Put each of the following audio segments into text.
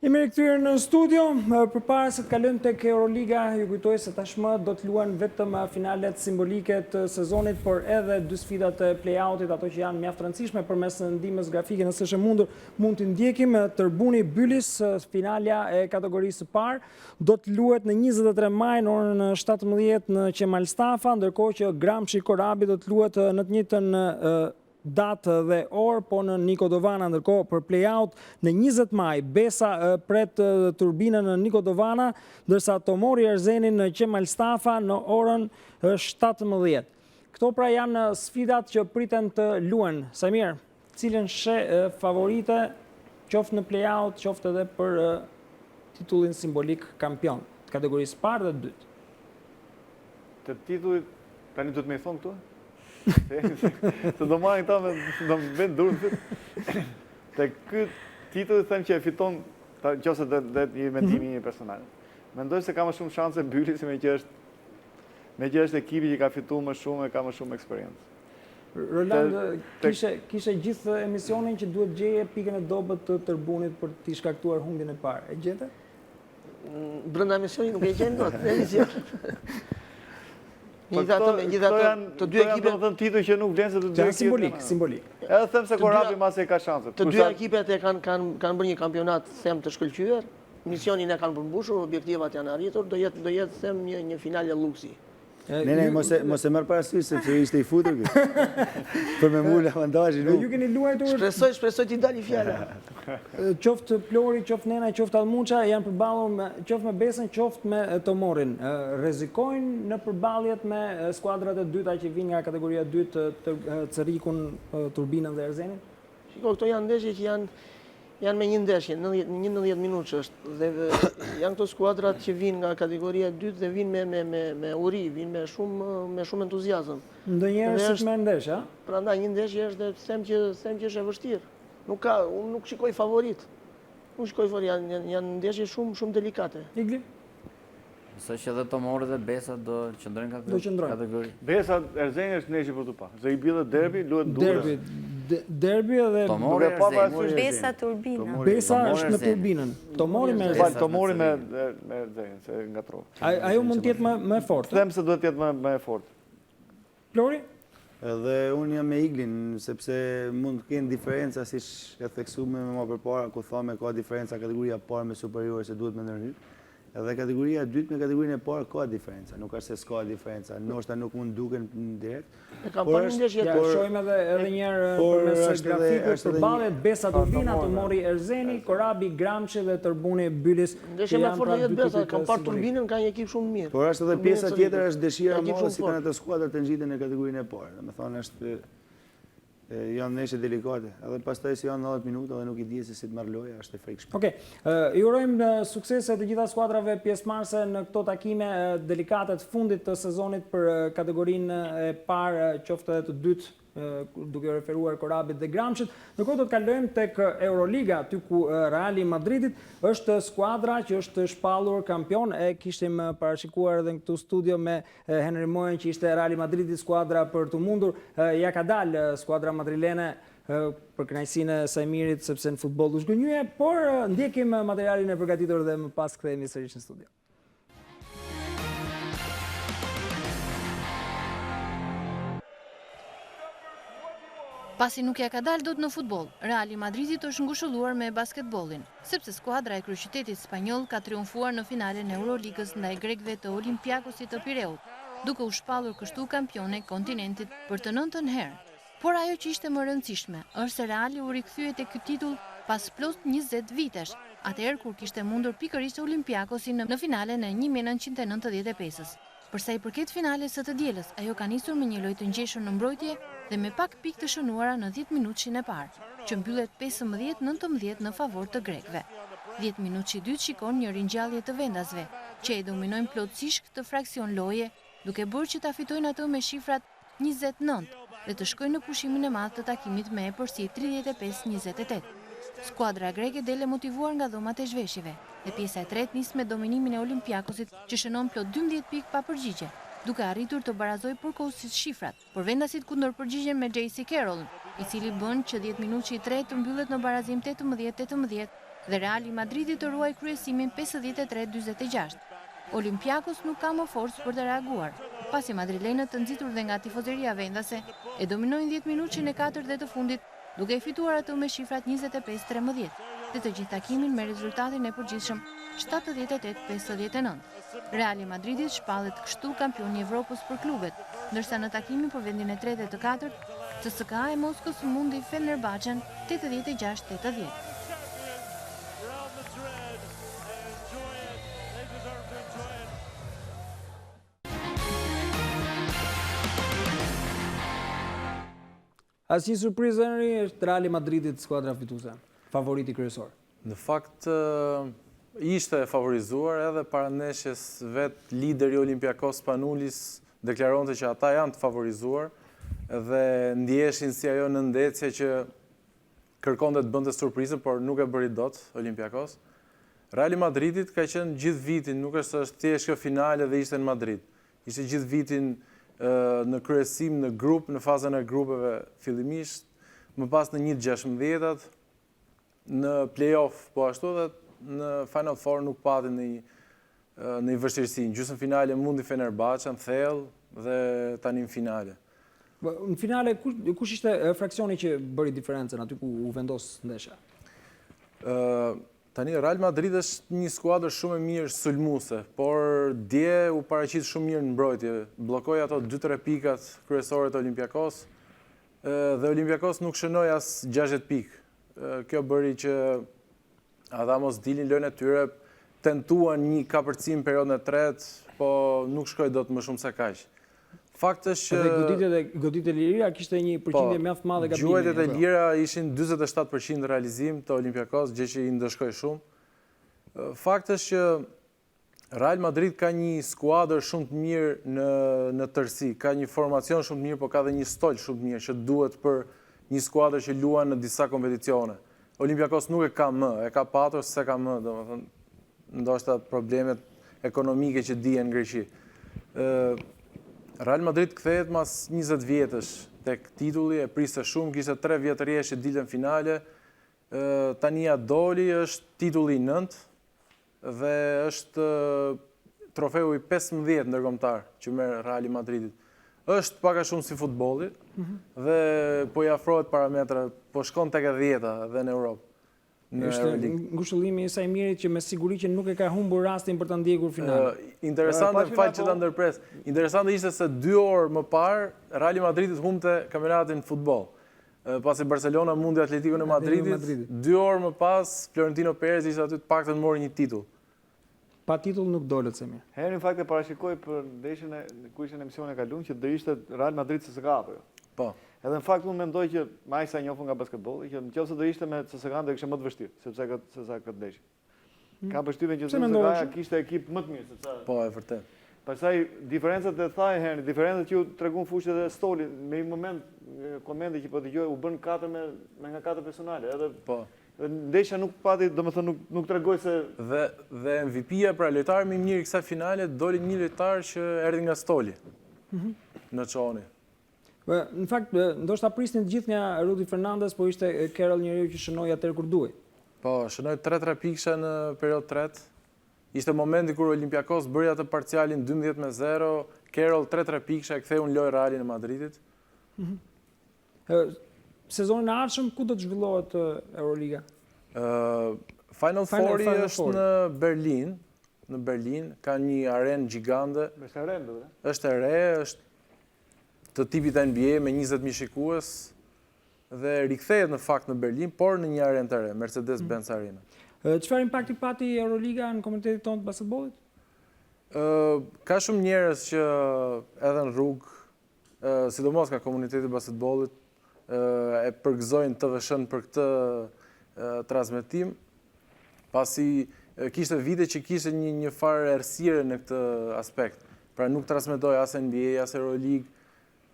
Jemi rikthyer në studio, përpara se të kalojmë tek Euroliga, ju kujtoj se tashmë do të luajnë vetëm finalet simbolike të sezonit, por edhe dy sfidat e play-outit, ato që janë mjaft rëndësishme përmes ndihmës grafike, nëse është e mundur, mund të ndjekim. Tërbuni Bylis, finalja e kategorisë së parë, do të luhet në 23 maj në orën 17 në Qemal Stafa, ndërkohë që Gramshi Korabi do të luhet në të njëjtën datë dhe orë, po në Nikodovana, ndërkohë për play-out në 20 maj, Besa pret turbinën në Nikodovana, ndërsa Tomori Erzenin në Qemal Stafa në orën 17. Këto pra janë sfidat që priten të luhen. Samir, cilën she favorite, qoftë në play-out, qoftë edhe për titullin simbolik kampion, kategorisë parë dhe dytë? Të titullit, tani do të me thonë këtu? Se do marrin këta do më bëjnë durë. Te këtë titull them që e fiton, qose dhe një mendimi një personal. Mendoj se ka më shumë shanse Bylis me që është ekipi që ka fitu më shumë e ka më shumë eksperiencë. Roland, kishe gjithë emisionin që duhet gjeje pikën e dobët të Tërbunit për t'i shkaktuar humbjen e parë. E gjete? Brenda emisionin nuk e gjenë dot në emision. Gjithatë të dy ekipe do të thënë titull që nuk vlen se të dy ekipe simbolik. Edhe them se Korabi mase ka shanse. Të dy ekipet e kanë bërë një kampionat them të shkëlqyer. Misionin e kanë përmbushur, objektivat janë arritur, do jetë them një finale luksi. Ne, mos e merr parasysh sepse ishte i futur këtë. Për me mul avantazhin. Ju keni luajtur. Shpresoj t'i dali fjala. Qoftë Plori, qoftë Nena, qoftë Almuqa janë përballur qoftë me Besën, qoftë me Tomorin. Rrezikojnë në përballjet me skuadrat e dyta që vinë nga kategoria e dytë, Cerrikun, Turbinën dhe Erzenin? Shiko, këto janë ndeshje që janë me një ndeshje, 90 minutë është, dhe janë këto skuadrat që vinë nga kategoria 2 dhe vinë me uri, vinë me shumë entuziazëm. Ndonjëherë si të merr ndeshje, a? Prandaj një ndeshje është dhe them që është e vështirë. Unë nuk shikoj favorit. Nuk shikoj favorit, janë ndeshje shumë delikate. Igli? Nëse që edhe Tomori dhe Besa do qëndrojnë kategori. Besa Erzeni është ndeshje për të pa. Se i bie derbi, luhet durë. Derbi edhe Besa Turbina. Besa është me Turbinën. Tomori me Erzenin. Tomori me Erzenin, se ngatrov. Ajo mund të jetë më e fortë. Them se duhet të jetë më e fortë. Plori? Edhe unë jam me Iglin, sepse mund të kenë diferenca, si e theksuar më përpara, ku thome ka diferenca kategoria parë me superiore se duhet me ndërhyjë. Edhe kategoria e dytë me kategorinë e parë ka diferenca, nuk është se s'ka diferenca, ndoshta nuk mund duken direkt. Por shohim edhe një herë përmes grafikut përballjet Besa Turbina, Tomori Erzeni, Korabi Gramshi dhe Tërbuni Bylis. Ndeshja më fortë jetë Besa, kam parë Turbinën, ka një ekip shumë mirë. Por është edhe pjesa tjetër është dëshira madhe si kanë ato skuadrat të ngjiten në kategorinë e parë. Domethënë është janë ndeshje delikate, edhe pastaj si janë 90 minuta dhe nuk i di se si të marr loja, është e frikshme. Okej, ju urojmë suksese të gjitha skuadrave pjesëmarrëse në këto takime delikate të fundit të sezonit për kategorinë e parë, qoftë edhe të dytë, duke referuar Korabit dhe Gramshit. Ndërkohë do të kalojmë tek Euroliga, aty ku Reali Madridit është skuadra që është shpallur kampion. E kishim parashikuar edhe në këtu studio me Henry Mojen që ishte Reali Madridit skuadra për të mundur. Ja ka dalë skuadra madrilene për kënaqësinë e Samirit sepse në futboll u zgënjye, por ndjekim materialin e përgatitur dhe më pas kthehemi sërish në studio. Pasi nuk ja ka dalë dot në futboll, Reali Madridit është ngushëlluar me basketbollin, sepse skuadra e kryeqytetit spanjoll ka triumfuar në finalen e Euroligës ndaj grekëve të Olympiakosit të Pireut, duke u shpallur kështu kampione kontinentit për të 9ën herë. Por ajo që ishte më rëndësishme është se Reali u rikthye tek ky titull pas plot 20 vitesh, atëherë kur kishte mundur pikërisht Olympiakosin në finalen e 1995-s. Përsa i përket finales së të dielës, ajo ka nisur me një lojë të ngjeshur në mbrojtje dhe me pak pikë të shënuara në 10 minutëshin e parë, që mbyllet 15-19 në favor të grekëve. 10 minutësh i dytë shikon një ringjallje të vendasve, që e dominojnë plotësisht këtë fraksion loje, duke bërë që ta fitojnë atë me shifrat 29 dhe të shkojnë në pushimin e madh të takimit me epërsi 35-28. Skuadra greke dele motivuar nga dhomat e zhveshjeve, dhe pjesa e tretë nis me dominimin e Olympiakosit që shënon plot 12 pikë pa përgjigje, duke arritur të barazoj përkohësisht shifrat, por vendasit kundër përgjigjen me J.C. Carroll, i cili bën që 10 minutë i tretë të mbyllet në barazim 18-18 dhe Reali Madridi të ruaj kryesimin 53-46. Olympiakos nuk ka më forcë për të reaguar, pasi madrilenët të nxitur dhe nga tifozeria vendase e dominojnë 10 minutin e 4 dhe të fundit, duke i fituar atë me shifrat 25-13 dhe të gjithë takimin me rezultatin e përgjithshëm 78-59. Reali Madridit shpallet kështu kampioni i Evropës për klubet, ndërsa në takimin për vendin e 3 dhe të 4, CSKA e Moskës mundi Fenerbahçen 86-80. Asnjë surprizë Henry, është Reali Madridit skuadra fituese, favoriti kryesor. Në fakt ishte favorizuar edhe para ndeshjes vetë lideri Olympiakos Spanulis deklaronte që ata janë të favorizuar dhe ndjeshin si ajo në ndecje që kërkonte të bënte surprizën, por nuk e bëri dot Olympiakos. Reali Madridit ka qenë gjithë vitin, nuk është thjesht kjo finale dhe ishte në Madrid. Ishte gjithë vitin në kryesim, në grup, në fazën e grupeve fillimisht, më pas në 1/16, në play-off po ashtu dhe në Final Four nuk pati në vështirësi. Në gjysmë finale mundi Fenerbahçe në thellë dhe tani në finale. Në finale, kush ishte fraksioni që bëri diferencën aty ku u vendos ndeshja? Tani, Real Madrid është një skuadër shumë e mirë sulmuese, por dje u paraqit shumë mirë në mbrojtje. Bllokoi ato 2-3 pikat kryesore të Olympiakos dhe Olympiakos nuk shënoi as 60 pikë. Kjo bëri që ata mos dilin lojën e tyre, tentuan një kapërcim periudhën e tretë, po nuk shkoi dot më shumë se kaq. Fakti është që goditjet e lira kishte një përqindje mjaft madhe gabimi. Gjuhëtet e lira ishin 47% realizim të Olympiakos, gjë që i ndëshkoi shumë. Fakti është që Real Madrid ka një skuadër shumë të mirë në tërësi, ka një formacion shumë të mirë, por ka dhe një stol shumë të mirë që duhet për një skuadër që luan në disa kompeticione. Olympiakos nuk e ka më, e ka patur se ka më, domethënë ndoshta problemet ekonomike që dihen në Greqi. Real Madrid kthehet mas 20 vjetësh tek titulli, e priste shumë, kishte 3 vjetërije që dilën finale. Tani ja doli, është titulli 9 dhe është trofeu i 15 ndërkombëtar që merr Real Madridit. Është pak a shumë si futbolli dhe po i afrohet parametra, po shkon tek e 10-ta edhe në Europë. Është ngushëllimi i saj mirit që me siguri që nuk e ka humbur rastin për ta ndjekur finalen. Interesante, fal që ta ndërpres. Interesante ishte se 2 orë më parë Real Madridit humbte kampionatin futboll. Pasi Barcelona mundi Atletico në Madridit, 2 orë më pas Florentino Perez ishte aty të paktën mori një titull. Pa titull nuk dolët se mirë. Herë në fakt e parashikoj për ndeshjen ku ishte në emisionin e kaluar që do ishte Real Madrid CSKA apo jo. Po. Edhe në fakt unë mendoj që më sa njohur nga basketbolli, që nëse do ishte me CSKA do kishte më të vështirë, sepse këtë ndeshje. Ka përshtypjen që CSKA kishte ekip më të mirë, sepse Po, e vërtet. Pastaj diferencat e thaj herë, diferencat që u tregon fushë dhe Stoli, me një moment komente që po dëgjoj u bën 4 me nga 4 personale, edhe po. Ndeshja nuk pati, domethënë nuk tregoi se dhe MVP-ja pra lojtari më i mirë i kësaj finale doli një lojtar që erdhi nga Stoli. Në çoni. Në fakt, ndoshta prisnin të gjithë nga Rudi Fernandes, po ishte Carroll njeriu që shënoi atëherë kur duhej. Po, shënoi 3 pikësha në periudhë tretë. Ishte momenti kur Olympiakos bëri atë parcialin 12-0, Carroll 3 pikësha e ktheu në lojë Realin e Madridit. Sezonin e ardhshëm ku do të zhvillohet Euroliga? Final Four është në Berlin. Në Berlin ka një arenë gjigande. Është e re, duhet. Është e re, është të tipit NBA me 20.000 shikues dhe rikthehet në fakt në Berlin, por në një arenë të re, Mercedes-Benz Arena. Çfarë impakti pati Euroliga në komunitetin tonë të basketbollit? Ka shumë njerëz që edhe në rrugë, sidomos nga komuniteti i basketbollit, e përgëzojnë TVSH-n për këtë transmetim, pasi kishte vite që kishte një farë errësire në këtë aspekt. Pra nuk transmetoi as NBA, as Euroleague,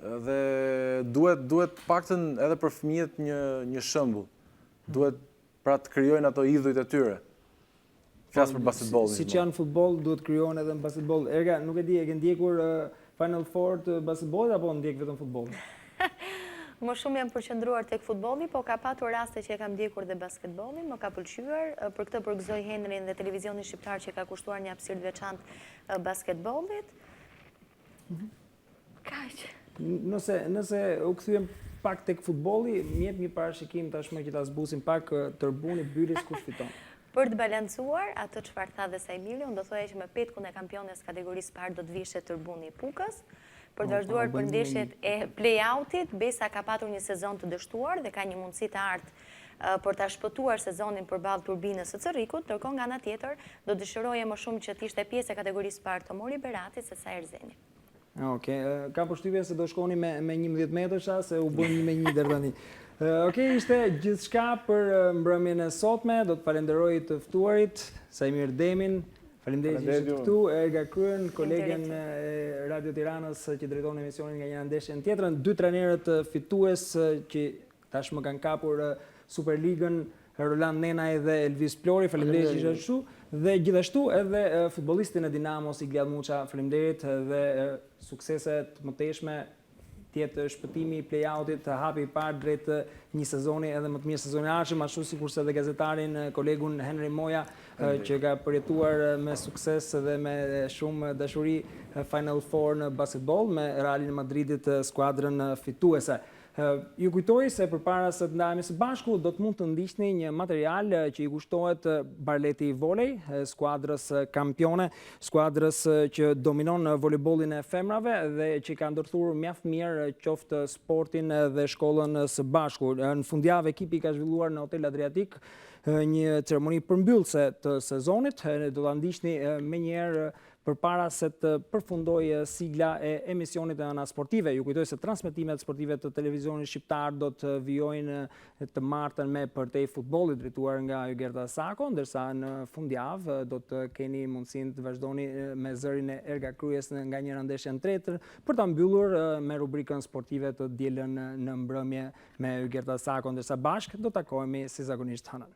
dhe duhet paktën edhe për fëmijët një shembull. Duhet pra të krijojnë ato idhujt e tyre. Flas për basketbollin. Siç janë futboll, duhet krijohen edhe në basketboll. Nuk e di, e ke ndjekur Final Four të basketbollit apo ndjek vetëm futbollin? Më shumë jam përqendruar tek futbolli, po ka patur raste që e kam ndjekur dhe basketbollin, më ka pëlqyer. Për këtë përgëzoj Henrin dhe televizionin shqiptar që ka kushtuar një hapësirë të veçantë basketbollit. Kaq. Nëse u kthyem pak tek futbolli, më jep një parashikim tashmë që ta zbusim pak tërbuni Bylis kush fiton. Për të balancuar atë çfarë tha dhe Sajmiri, unë do thoya që me petkun e kampiones kategorisë parë do të vishte tërbuni i Pukës. Për të vazhduar për ndeshjet e play-outit, Besa ka patur një sezon të dështuar dhe ka një mundësi të artë për ta shpëtuar sezonin përballë turbinës së Cerrikut, ndërkohë nga ana tjetër do dëshiroje më shumë që të ishte pjesë e kategorisë parë të Mori Berati se sa Erzeni. Okej, kam përshtypjen se do shkoni me 11 metërsha se u bën 1-1 deri tani. Okej, ishte gjithçka për mbrëmjen e sotme. Do të falenderoj të ftuarit, Sajmir Demin. Faleminderit që ishte këtu, Erga Kryen, kolegen e Radio Tiranës që drejton emisionin nga një ndeshje në tjetrën, 2 trajnerët fitues që tashmë kanë kapur Superligën, Roland Nenaj dhe Elvis Plori, faleminderit që ishte këtu, dhe gjithashtu edhe futbollistin e Dinamos Igliad Muça, faleminderit dhe suksese të mëtejshme, tjetë shpëtimi i play-outit të hapi i parë drejt një sezoni edhe më të mirë sezoni ardhshëm, ashtu sikurse edhe gazetarin kolegun Henry Moja që ka përjetuar me sukses dhe me shumë dashuri Final Four në basketball me Realin Madridit, skuadrën fituese. Ju kujtoj se përpara se të ndahemi së bashku do të mund të ndiqni një material që i kushtohet Barleti Volej, skuadrës kampione, skuadrës që dominon volejbollin e femrave dhe që ka ndërthurur mjaft mirë qoftë sportin dhe shkollën së bashku. Në fundjavë ekipi ka zhvilluar në Hotel Adriatik një ceremoni përmbyllëse të sezonit, do ta ndiqni menjëherë përpara se të përfundoj sigla e emisionit e ana sportive. Ju kujtoj se transmetimet sportive të televizionit shqiptar do të vijojnë të martën me Përtej futbollit drejtuar nga Jugurta Sako, ndërsa në fundjavë do të keni mundësinë të vazhdoni me zërin e Erga Kryes nga njëra ndeshje në tjetër për ta mbyllur me rubrikën sportive të dielën në mbrëmje me Jugurta Sako, ndërsa bashkë do takohemi si zakonisht hënën.